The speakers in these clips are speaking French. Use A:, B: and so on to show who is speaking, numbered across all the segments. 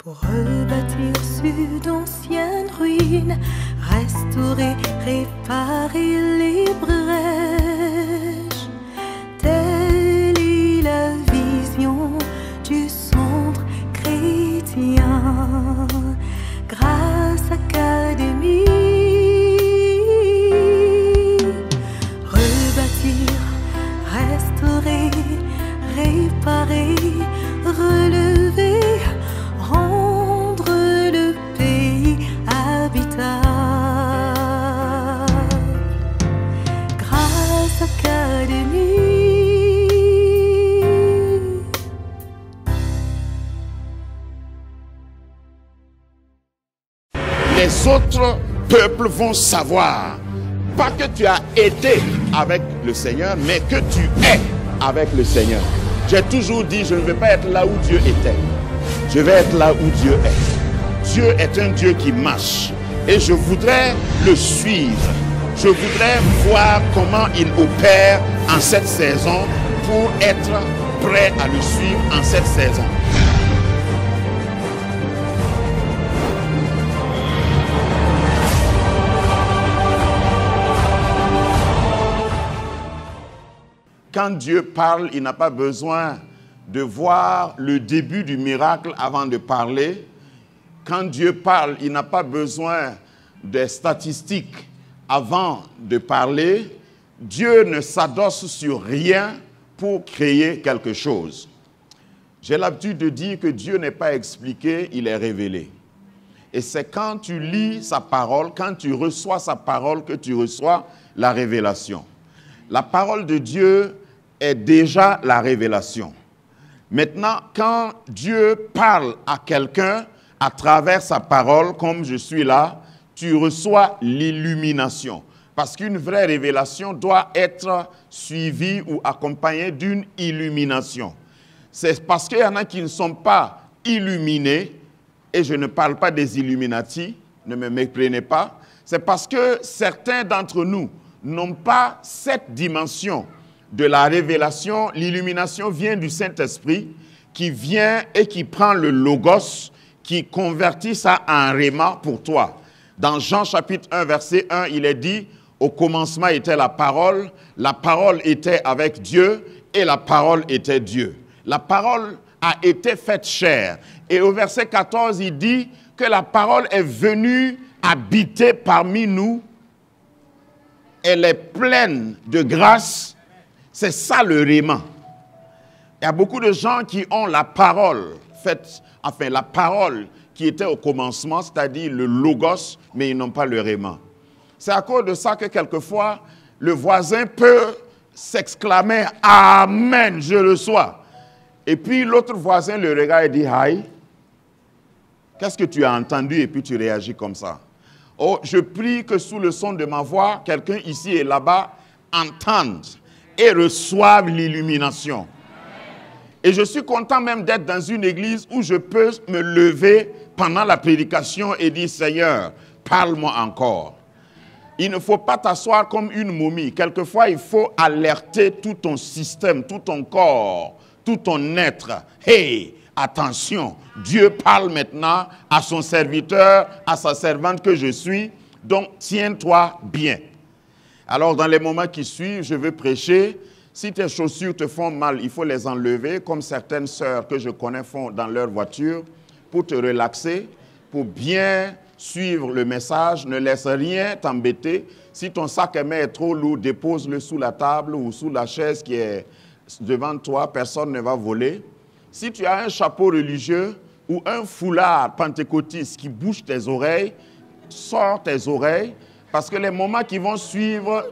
A: Pour rebâtir sur d'anciennes ruines, restaurer, réparer les brèches. Telle est la vision du centre chrétien. Grâce Académie, rebâtir, restaurer, réparer, relever, rendre le pays habitable. Grâce Académie.
B: Les autres peuples vont savoir, pas que tu as été avec le Seigneur, mais que tu es avec le Seigneur. J'ai toujours dit, je ne vais pas être là où Dieu était. Je vais être là où Dieu est. Dieu est un Dieu qui marche. Et je voudrais le suivre. Je voudrais voir comment il opère en cette saison pour être prêt à le suivre en cette saison. Quand Dieu parle, il n'a pas besoin de voir le début du miracle avant de parler. Quand Dieu parle, il n'a pas besoin des statistiques avant de parler. Dieu ne s'adosse sur rien pour créer quelque chose. J'ai l'habitude de dire que Dieu n'est pas expliqué, il est révélé. Et c'est quand tu lis sa parole, quand tu reçois sa parole, que tu reçois la révélation. La parole de Dieu est déjà la révélation. Maintenant, quand Dieu parle à quelqu'un à travers sa parole, comme je suis là, tu reçois l'illumination. Parce qu'une vraie révélation doit être suivie ou accompagnée d'une illumination. C'est parce qu'il y en a qui ne sont pas illuminés, et je ne parle pas des Illuminati, ne me méprenez pas, c'est parce que certains d'entre nous n'ont pas cette dimension de la révélation. L'illumination vient du Saint-Esprit qui vient et qui prend le logos, qui convertit ça en réma pour toi. Dans Jean chapitre 1, verset 1, il est dit, au commencement était la parole était avec Dieu et la parole était Dieu. La parole a été faite chair. Et au verset 14, il dit que la parole est venue habiter parmi nous. Elle est pleine de grâce. C'est ça le réma. Il y a beaucoup de gens qui ont la parole faite, enfin la parole qui était au commencement, c'est-à-dire le logos, mais ils n'ont pas le réma. C'est à cause de ça que quelquefois, le voisin peut s'exclamer « Amen, je reçois ». Et puis l'autre voisin le regarde et dit « Aïe, qu'est-ce que tu as entendu ?» Et puis tu réagis comme ça. Oh, je prie que sous le son de ma voix, quelqu'un ici et là-bas entende et reçoive l'illumination. Et je suis content même d'être dans une église où je peux me lever pendant la prédication et dire « Seigneur, parle-moi encore ». Il ne faut pas t'asseoir comme une momie. Quelquefois, il faut alerter tout ton système, tout ton corps, tout ton être. Hey, attention, Dieu parle maintenant à son serviteur, à sa servante que je suis. Donc, tiens-toi bien. Alors, dans les moments qui suivent, je veux prêcher. Si tes chaussures te font mal, il faut les enlever, comme certaines sœurs que je connais font dans leur voiture, pour te relaxer, pour bien suivre le message. Ne laisse rien t'embêter. Si ton sac à main est trop lourd, dépose-le sous la table ou sous la chaise qui est devant toi. Personne ne va voler. Si tu as un chapeau religieux ou un foulard pentecôtiste qui bouche tes oreilles, sors tes oreilles, parce que les moments qui vont suivre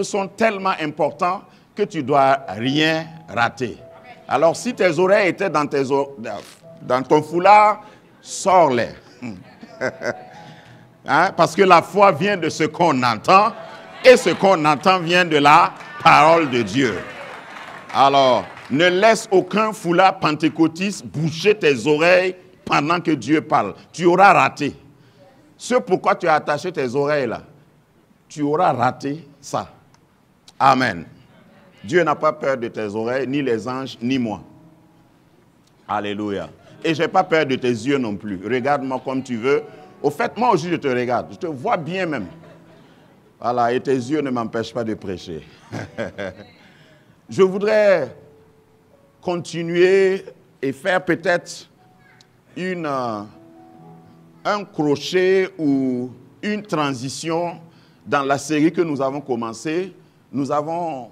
B: sont tellement importants que tu ne dois rien rater. Alors, si tes oreilles étaient dans ton foulard, sors-les. Hein? Parce que la foi vient de ce qu'on entend, et ce qu'on entend vient de la parole de Dieu. Alors, ne laisse aucun foulard pentecôtiste boucher tes oreilles pendant que Dieu parle. Tu auras raté. Ce pourquoi tu as attaché tes oreilles là, tu auras raté ça. Amen. Dieu n'a pas peur de tes oreilles, ni les anges, ni moi. Alléluia. Et je n'ai pas peur de tes yeux non plus. Regarde-moi comme tu veux. Au fait, moi aussi, je te regarde. Je te vois bien même. Voilà, et tes yeux ne m'empêchent pas de prêcher. Je voudrais continuer et faire peut-être un crochet ou une transition dans la série que nous avons commencée. Nous avons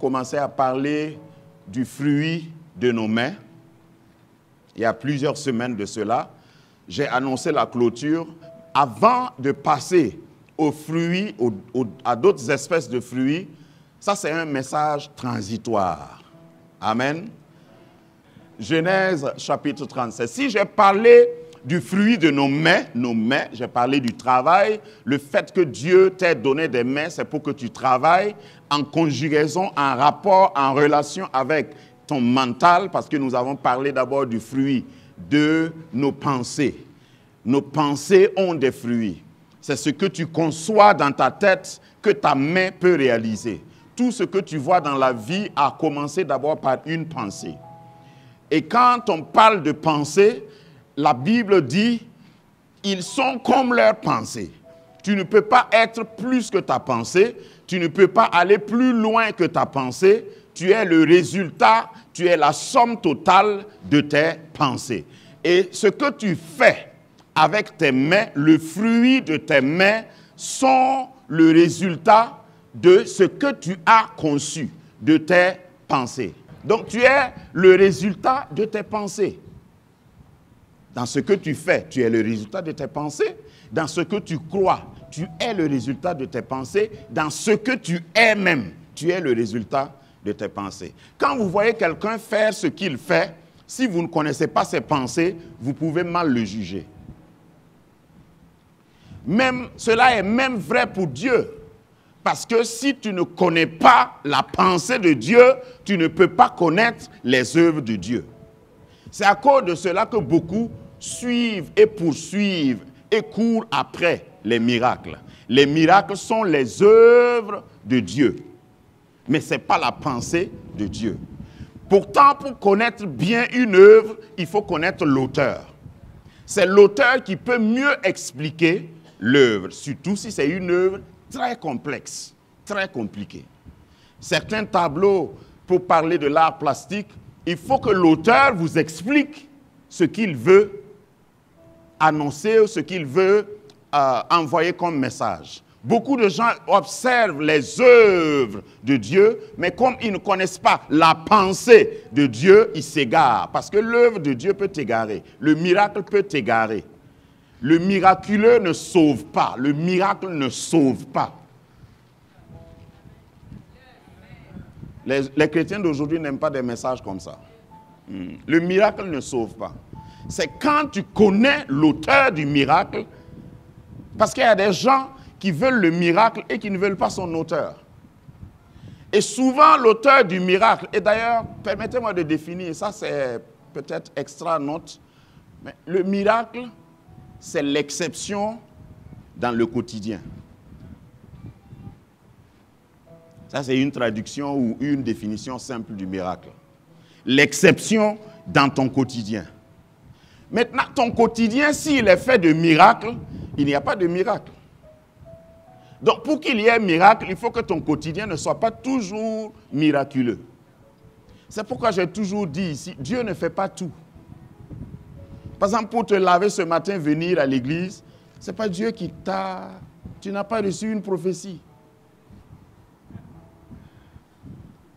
B: commencé à parler du fruit de nos mains. Il y a plusieurs semaines de cela, j'ai annoncé la clôture. Avant de passer aux fruits, à d'autres espèces de fruits, ça c'est un message transitoire. Amen. Genèse chapitre 37. Si j'ai parlé du fruit de nos mains, j'ai parlé du travail, le fait que Dieu t'ait donné des mains, c'est pour que tu travailles en conjugaison, en rapport, en relation avec ton mental, parce que nous avons parlé d'abord du fruit de nos pensées. Nos pensées ont des fruits. C'est ce que tu conçois dans ta tête que ta main peut réaliser. Tout ce que tu vois dans la vie a commencé d'abord par une pensée. Et quand on parle de pensée, la Bible dit, ils sont comme leurs pensées. Tu ne peux pas être plus que ta pensée, tu ne peux pas aller plus loin que ta pensée, tu es le résultat, tu es la somme totale de tes pensées. Et ce que tu fais avec tes mains, le fruit de tes mains, sont le résultat de ce que tu as conçu, de tes pensées. Donc tu es le résultat de tes pensées. Dans ce que tu fais, tu es le résultat de tes pensées. Dans ce que tu crois, tu es le résultat de tes pensées. Dans ce que tu es même, tu es le résultat de tes pensées. Quand vous voyez quelqu'un faire ce qu'il fait, si vous ne connaissez pas ses pensées, vous pouvez mal le juger. Même, cela est même vrai pour Dieu. Parce que si tu ne connais pas la pensée de Dieu, tu ne peux pas connaître les œuvres de Dieu. C'est à cause de cela que beaucoup suivent et poursuivent et courent après les miracles. Les miracles sont les œuvres de Dieu. Mais ce n'est pas la pensée de Dieu. Pourtant, pour connaître bien une œuvre, il faut connaître l'auteur. C'est l'auteur qui peut mieux expliquer l'œuvre, surtout si c'est une œuvre très complexe, très compliquée. Certains tableaux, pour parler de l'art plastique, il faut que l'auteur vous explique ce qu'il veut annoncer, ce qu'il veut envoyer comme message. Beaucoup de gens observent les œuvres de Dieu, mais comme ils ne connaissent pas la pensée de Dieu, ils s'égarent. Parce que l'œuvre de Dieu peut t'égarer. Le miracle peut t'égarer. Le miraculeux ne sauve pas. Le miracle ne sauve pas. Les chrétiens d'aujourd'hui n'aiment pas des messages comme ça. Le miracle ne sauve pas. C'est quand tu connais l'auteur du miracle, parce qu'il y a des gens qui veulent le miracle et qui ne veulent pas son auteur. Et souvent, l'auteur du miracle, et d'ailleurs, permettez-moi de définir, ça c'est peut-être extra note, mais le miracle, c'est l'exception dans le quotidien. Ça, c'est une traduction ou une définition simple du miracle. L'exception dans ton quotidien. Maintenant, ton quotidien, s'il est fait de miracles, il n'y a pas de miracle. Donc, pour qu'il y ait un miracle, il faut que ton quotidien ne soit pas toujours miraculeux. C'est pourquoi j'ai toujours dit ici, Dieu ne fait pas tout. Par exemple, pour te laver ce matin, venir à l'église, ce n'est pas Dieu qui t'a... Tu n'as pas reçu une prophétie.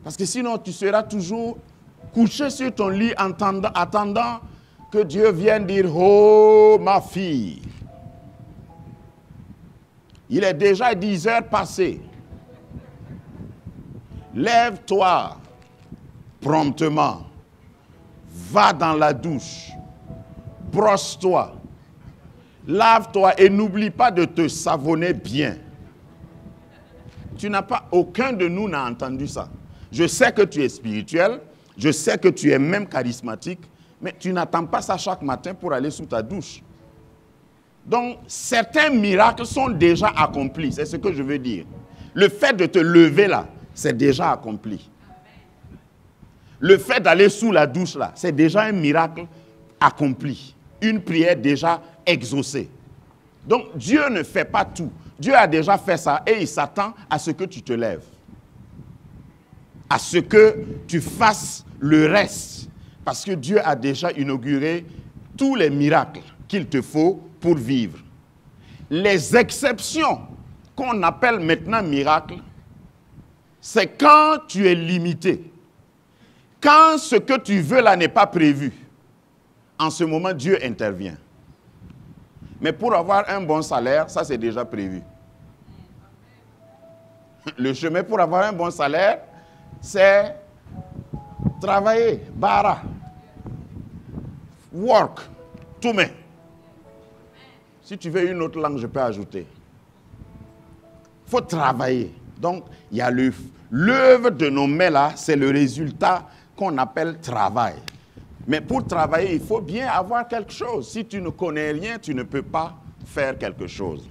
B: Parce que sinon, tu seras toujours couché sur ton lit attendant que Dieu vienne dire « Oh, ma fille !» Il est déjà 10 heures passées. Lève-toi promptement. Va dans la douche. Brosse-toi. Lave-toi et n'oublie pas de te savonner bien. Tu n'as pas, aucun de nous n'a entendu ça. Je sais que tu es spirituel, je sais que tu es même charismatique, mais tu n'attends pas ça chaque matin pour aller sous ta douche. Donc, certains miracles sont déjà accomplis, c'est ce que je veux dire. Le fait de te lever là, c'est déjà accompli. Le fait d'aller sous la douche là, c'est déjà un miracle accomplie, une prière déjà exaucée. Donc Dieu ne fait pas tout. Dieu a déjà fait ça et il s'attend à ce que tu te lèves. À ce que tu fasses le reste. Parce que Dieu a déjà inauguré tous les miracles qu'il te faut pour vivre. Les exceptions qu'on appelle maintenant miracles, c'est quand tu es limité. Quand ce que tu veux là n'est pas prévu. En ce moment, Dieu intervient. Mais pour avoir un bon salaire, ça c'est déjà prévu. Le chemin pour avoir un bon salaire, c'est travailler, bara, work, tout mais. Si tu veux une autre langue, je peux ajouter. Il faut travailler. Donc, il y a l'œuvre de nos mains là, c'est le résultat qu'on appelle travail. Mais pour travailler, il faut bien avoir quelque chose. Si tu ne connais rien, tu ne peux pas faire quelque chose.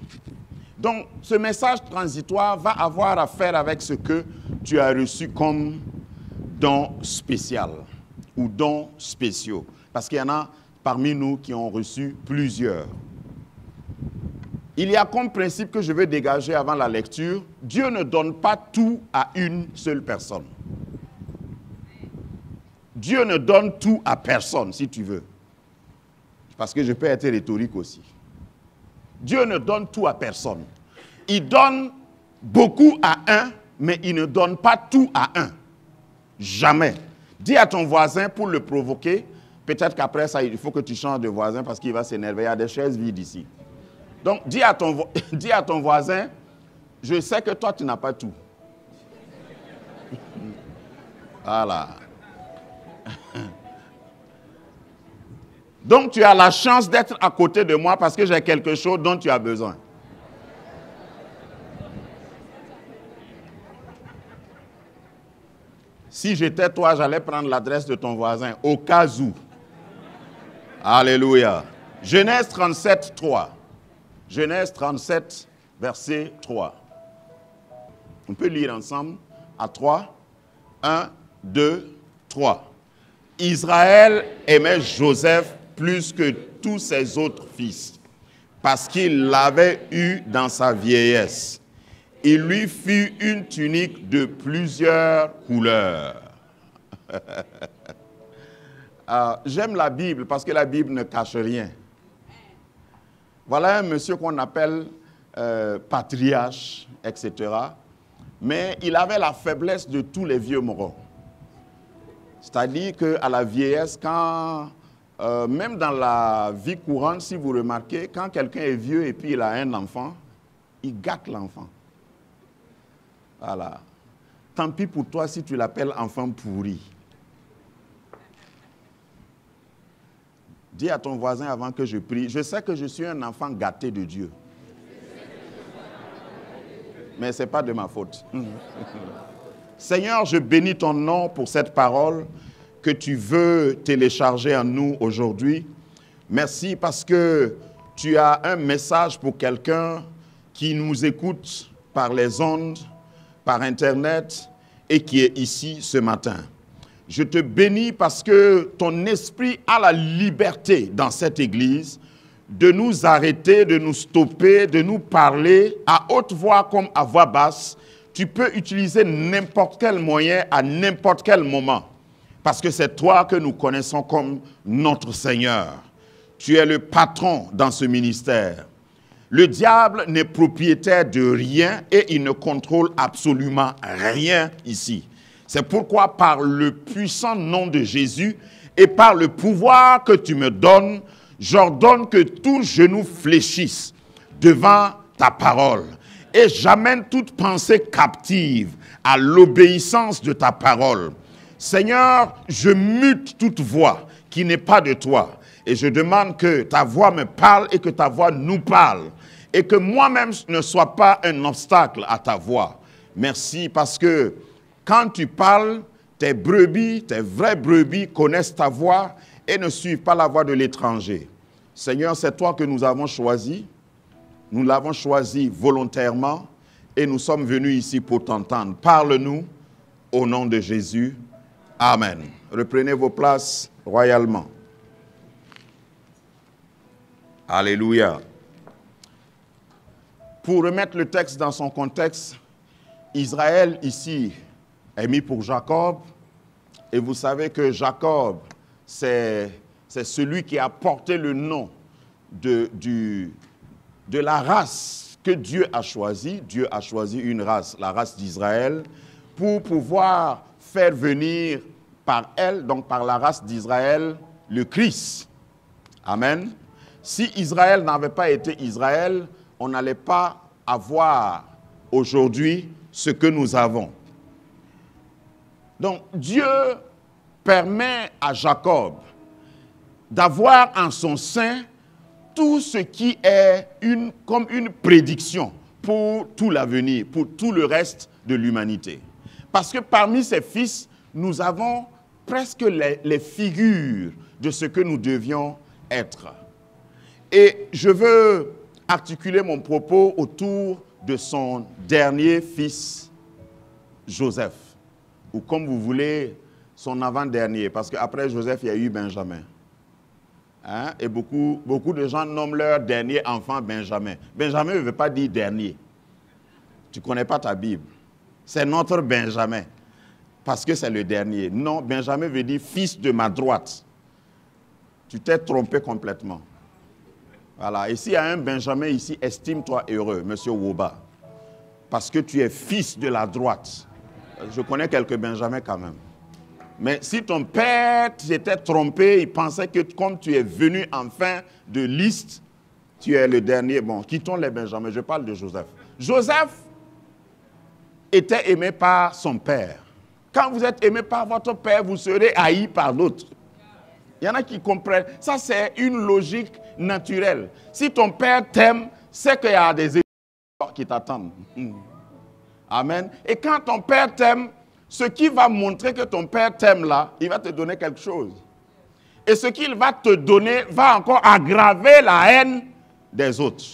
B: Donc, ce message transitoire va avoir à faire avec ce que tu as reçu comme don spécial ou dons spéciaux. Parce qu'il y en a parmi nous qui ont reçu plusieurs. Il y a comme principe que je veux dégager avant la lecture, Dieu ne donne pas tout à une seule personne. Dieu ne donne tout à personne, si tu veux. Parce que je peux être rhétorique aussi. Dieu ne donne tout à personne. Il donne beaucoup à un, mais il ne donne pas tout à un. Jamais. Dis à ton voisin pour le provoquer. Peut-être qu'après ça, il faut que tu changes de voisin parce qu'il va s'énerver. Il y a des chaises vides ici. Donc, dis à ton voisin, je sais que toi, tu n'as pas tout. Voilà. Donc, tu as la chance d'être à côté de moi parce que j'ai quelque chose dont tu as besoin. Si j'étais toi, j'allais prendre l'adresse de ton voisin, au cas où. Alléluia. Genèse 37, 3. Genèse 37, verset 3. On peut lire ensemble à 3. 1, 2, 3. Israël aimait Joseph plus que tous ses autres fils, parce qu'il l'avait eu dans sa vieillesse. Il lui fit une tunique de plusieurs couleurs. J'aime la Bible parce que la Bible ne cache rien. Voilà un monsieur qu'on appelle patriarche, etc. Mais il avait la faiblesse de tous les vieux morons. C'est-à-dire qu'à la vieillesse, quand, même dans la vie courante, si vous remarquez, quand quelqu'un est vieux et puis il a un enfant, il gâte l'enfant. Voilà. Tant pis pour toi si tu l'appelles enfant pourri. Dis à ton voisin avant que je prie, je sais que je suis un enfant gâté de Dieu. Mais ce n'est pas de ma faute. Seigneur, je bénis ton nom pour cette parole que tu veux télécharger en nous aujourd'hui. Merci parce que tu as un message pour quelqu'un qui nous écoute par les ondes, par Internet et qui est ici ce matin. Je te bénis parce que ton esprit a la liberté dans cette église de nous arrêter, de nous stopper, de nous parler à haute voix comme à voix basse. Tu peux utiliser n'importe quel moyen à n'importe quel moment parce que c'est toi que nous connaissons comme notre Seigneur. Tu es le patron dans ce ministère. Le diable n'est propriétaire de rien et il ne contrôle absolument rien ici. C'est pourquoi par le puissant nom de Jésus et par le pouvoir que tu me donnes, j'ordonne que tout genou fléchisse devant ta parole. Et j'amène toute pensée captive à l'obéissance de ta parole. Seigneur, je mute toute voix qui n'est pas de toi. Et je demande que ta voix me parle et que ta voix nous parle. Et que moi-même ne sois pas un obstacle à ta voix. Merci parce que quand tu parles, tes brebis, tes vraies brebis connaissent ta voix et ne suivent pas la voix de l'étranger. Seigneur, c'est toi que nous avons choisi. Nous l'avons choisi volontairement et nous sommes venus ici pour t'entendre. Parle-nous au nom de Jésus. Amen. Reprenez vos places royalement. Alléluia. Pour remettre le texte dans son contexte, Israël ici est mis pour Jacob. Et vous savez que Jacob, c'est celui qui a porté le nom de la race que Dieu a choisie. Dieu a choisi une race, la race d'Israël, pour pouvoir faire venir par elle, donc par la race d'Israël, le Christ. Amen. Si Israël n'avait pas été Israël, on n'allait pas avoir aujourd'hui ce que nous avons. Donc Dieu permet à Jacob d'avoir en son sein tout ce qui est comme une prédiction pour tout l'avenir, pour tout le reste de l'humanité. Parce que parmi ses fils, nous avons presque les figures de ce que nous devions être. Et je veux articuler mon propos autour de son dernier fils, Joseph, ou comme vous voulez, son avant-dernier, parce qu'après Joseph, il y a eu Benjamin. Hein? Et beaucoup de gens nomment leur dernier enfant Benjamin. Benjamin ne veut pas dire dernier. Tu ne connais pas ta Bible. C'est notre Benjamin, parce que c'est le dernier. Non, Benjamin veut dire fils de ma droite. Tu t'es trompé complètement. Voilà. Et s'il y a un Benjamin ici, estime-toi heureux, monsieur Woba. Parce que tu es fils de la droite. Je connais quelques Benjamins quand même. Mais si ton père s'était trompé, il pensait que comme tu es venu en fin de liste, tu es le dernier. Bon, quittons les Benjamins, je parle de Joseph. Joseph était aimé par son père. Quand vous êtes aimé par votre père, vous serez haï par d'autres. Il y en a qui comprennent. Ça, c'est une logique naturelle. Si ton père t'aime, c'est qu'il y a des efforts qui t'attendent. Amen. Et quand ton père t'aime, ce qui va montrer que ton père t'aime là, il va te donner quelque chose. Et ce qu'il va te donner va encore aggraver la haine des autres.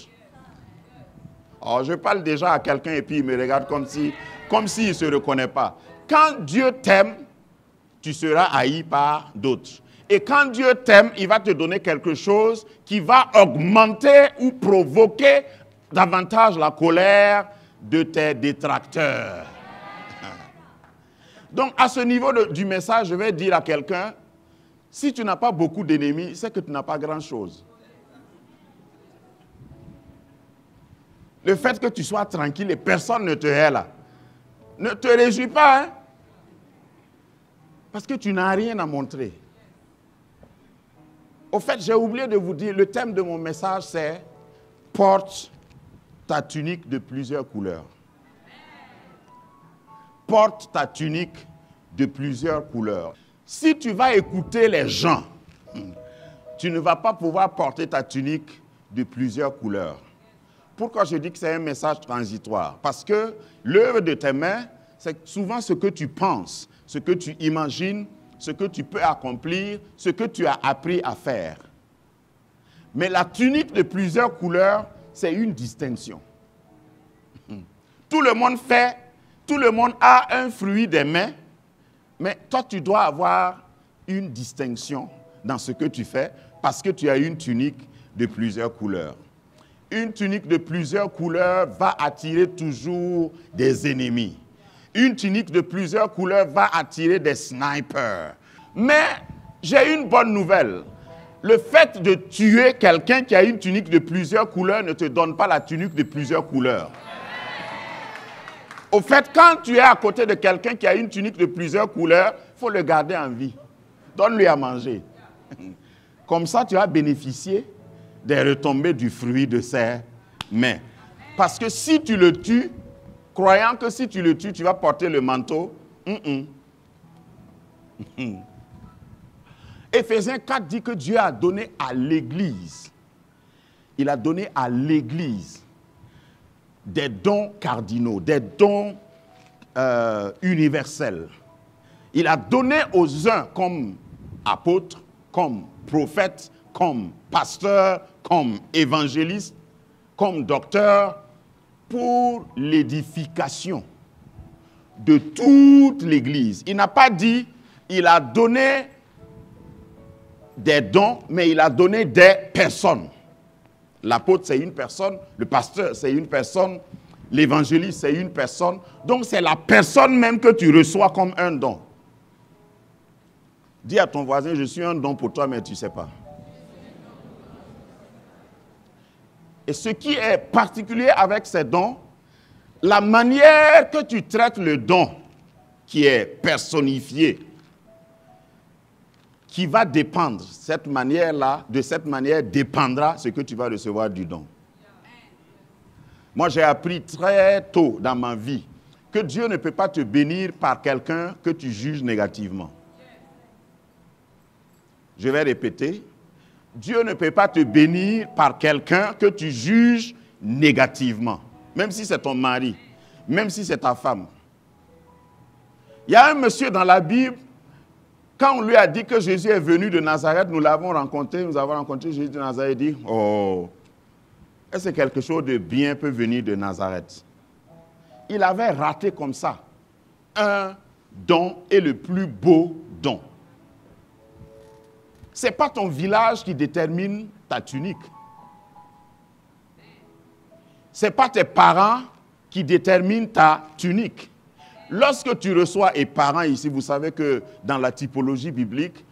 B: Alors, je parle déjà à quelqu'un et puis il me regarde comme s'il ne se reconnaît pas. Quand Dieu t'aime, tu seras haï par d'autres. Et quand Dieu t'aime, il va te donner quelque chose qui va augmenter ou provoquer davantage la colère de tes détracteurs. Donc, à ce niveau du message, je vais dire à quelqu'un, si tu n'as pas beaucoup d'ennemis, c'est que tu n'as pas grand-chose. Le fait que tu sois tranquille et personne ne te hait là, ne te réjouis pas, hein? Parce que tu n'as rien à montrer. Au fait, j'ai oublié de vous dire, le thème de mon message, c'est « Porte ta tunique de plusieurs couleurs ». Porte ta tunique de plusieurs couleurs. Si tu vas écouter les gens, tu ne vas pas pouvoir porter ta tunique de plusieurs couleurs. Pourquoi je dis que c'est un message transitoire? Parce que l'œuvre de tes mains, c'est souvent ce que tu penses, ce que tu imagines, ce que tu peux accomplir, ce que tu as appris à faire. Mais la tunique de plusieurs couleurs, c'est une distinction. Tout le monde fait, tout le monde a un fruit des mains, mais toi, tu dois avoir une distinction dans ce que tu fais parce que tu as une tunique de plusieurs couleurs. Une tunique de plusieurs couleurs va attirer toujours des ennemis. Une tunique de plusieurs couleurs va attirer des snipers. Mais j'ai une bonne nouvelle. Le fait de tuer quelqu'un qui a une tunique de plusieurs couleurs ne te donne pas la tunique de plusieurs couleurs. Au fait, quand tu es à côté de quelqu'un qui a une tunique de plusieurs couleurs, il faut le garder en vie. Donne-lui à manger. Comme ça, tu vas bénéficier des retombées du fruit de ses mains. Parce que si tu le tues, croyant que si tu le tues, tu vas porter le manteau, Éphésiens 4 dit que Dieu a donné à l'Église, il a donné à l'Église des dons cardinaux, des dons universels. Il a donné aux uns comme apôtres, comme prophètes, comme pasteurs, comme évangélistes, comme docteurs, pour l'édification de toute l'Église. Il n'a pas dit, il a donné des dons, mais il a donné des personnes. L'apôtre, c'est une personne. Le pasteur, c'est une personne. L'évangéliste, c'est une personne. Donc, c'est la personne même que tu reçois comme un don. Dis à ton voisin, je suis un don pour toi, mais tu ne sais pas. Et ce qui est particulier avec ces dons, la manière que tu traites le don, qui est personnifié, qui va dépendre, cette manière-là, de cette manière dépendra ce que tu vas recevoir du don. Moi, j'ai appris très tôt dans ma vie que Dieu ne peut pas te bénir par quelqu'un que tu juges négativement. Je vais répéter. Dieu ne peut pas te bénir par quelqu'un que tu juges négativement. Même si c'est ton mari, même si c'est ta femme. Il y a un monsieur dans la Bible, quand on lui a dit que Jésus est venu de Nazareth, nous avons rencontré Jésus de Nazareth et dit, oh, est-ce que quelque chose de bien peut venir de Nazareth? Il avait raté comme ça un don et le plus beau don. Ce n'est pas ton village qui détermine ta tunique. Ce n'est pas tes parents qui déterminent ta tunique. Lorsque tu reçois et parents ici, vous savez que dans la typologie biblique,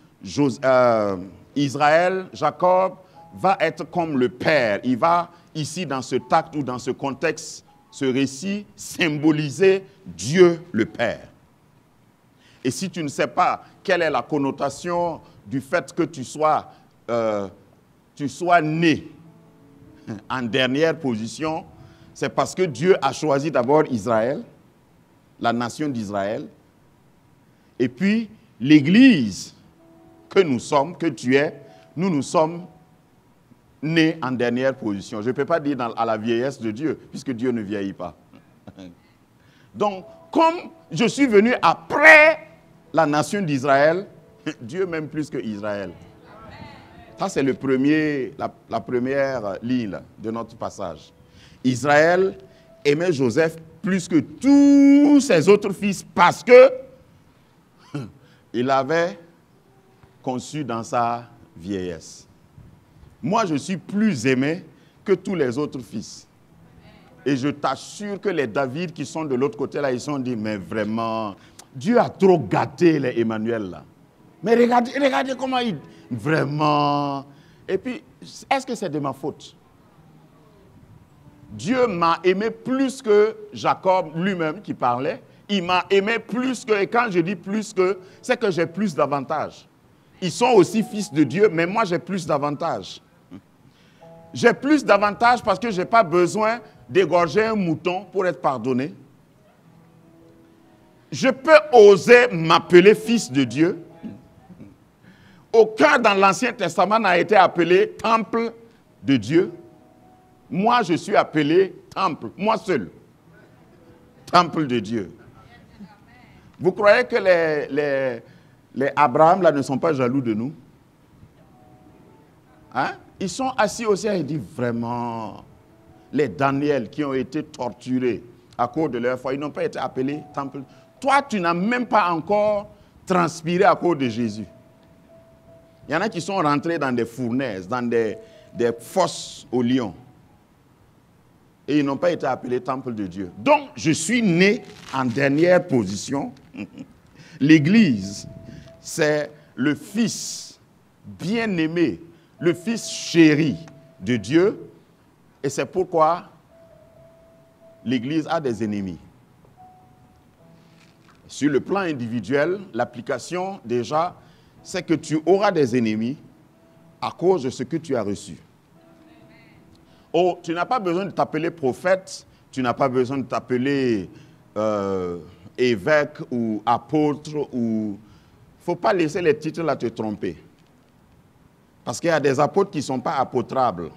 B: Israël, Jacob, va être comme le père. Il va ici dans ce acte ou dans ce contexte, ce récit, symboliser Dieu le Père. Et si tu ne sais pas quelle est la connotation du fait que tu sois né en dernière position, c'est parce que Dieu a choisi d'abord Israël, la nation d'Israël, et puis l'Église que nous sommes, que tu es, nous sommes nés en dernière position. Je ne peux pas dire à la vieillesse de Dieu, puisque Dieu ne vieillit pas. Donc, comme je suis venu après la nation d'Israël, Dieu m'aime plus que Israël. Ça, c'est la première ligne là, de notre passage. Israël aimait Joseph plus que tous ses autres fils parce que il avait conçu dans sa vieillesse. Moi, je suis plus aimé que tous les autres fils. Et je t'assure que les David qui sont de l'autre côté là, ils sont dit, mais vraiment, Dieu a trop gâté les Emmanuel là. Mais regardez comment il... Vraiment. Et puis, est-ce que c'est de ma faute? Dieu m'a aimé plus que Jacob lui-même qui parlait. Il m'a aimé plus que, et quand je dis plus que, c'est que j'ai plus d'avantages. Ils sont aussi fils de Dieu, mais moi j'ai plus d'avantages. J'ai plus d'avantages parce que je n'ai pas besoin d'égorger un mouton pour être pardonné. Je peux oser m'appeler fils de Dieu. Aucun dans l'Ancien Testament n'a été appelé temple de Dieu. Moi, je suis appelé temple, moi seul. Temple de Dieu. Vous croyez que les Abraham là ne sont pas jaloux de nous? Hein? Ils sont assis au ciel et disent vraiment, les Daniel qui ont été torturés à cause de leur foi, ils n'ont pas été appelés temple. Toi, tu n'as même pas encore transpiré à cause de Jésus. Il y en a qui sont rentrés dans des fournaises, dans des fosses aux lions. Et ils n'ont pas été appelés temple de Dieu. Donc, je suis né en dernière position. L'Église, c'est le Fils bien-aimé, le Fils chéri de Dieu. Et c'est pourquoi l'Église a des ennemis. Sur le plan individuel, l'application, déjà, c'est que tu auras des ennemis à cause de ce que tu as reçu. Oh, tu n'as pas besoin de t'appeler prophète, tu n'as pas besoin de t'appeler évêque ou apôtre. Il ne faut pas laisser les titres là te tromper. Parce qu'il y a des apôtres qui ne sont pas apôtrables.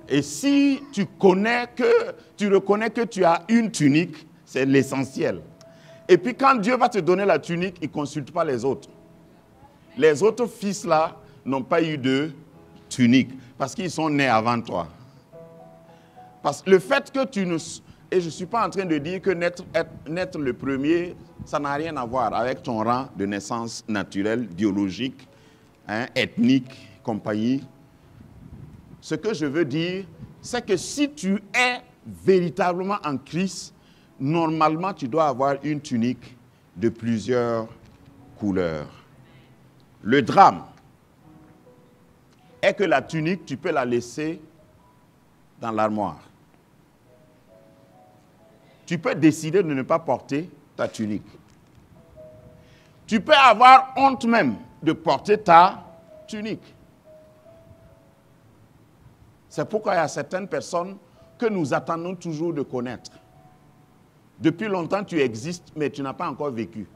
B: Et si tu reconnais que tu as une tunique, c'est l'essentiel. Et puis quand Dieu va te donner la tunique, il ne consulte pas les autres. Les autres fils là n'ont pas eu de tunique parce qu'ils sont nés avant toi. Parce que le fait que tu ne... Et je ne suis pas en train de dire que naître le premier, ça n'a rien à voir avec ton rang de naissance naturelle, biologique. ethnique, compagnie. Ce que je veux dire, c'est que si tu es véritablement en Christ, normalement, tu dois avoir une tunique de plusieurs couleurs. Le drame est que la tunique, tu peux la laisser dans l'armoire. Tu peux décider de ne pas porter ta tunique. Tu peux avoir honte même de porter ta tunique. C'est pourquoi il y a certaines personnes que nous attendons toujours de connaître. Depuis longtemps, tu existes, mais tu n'as pas encore vécu.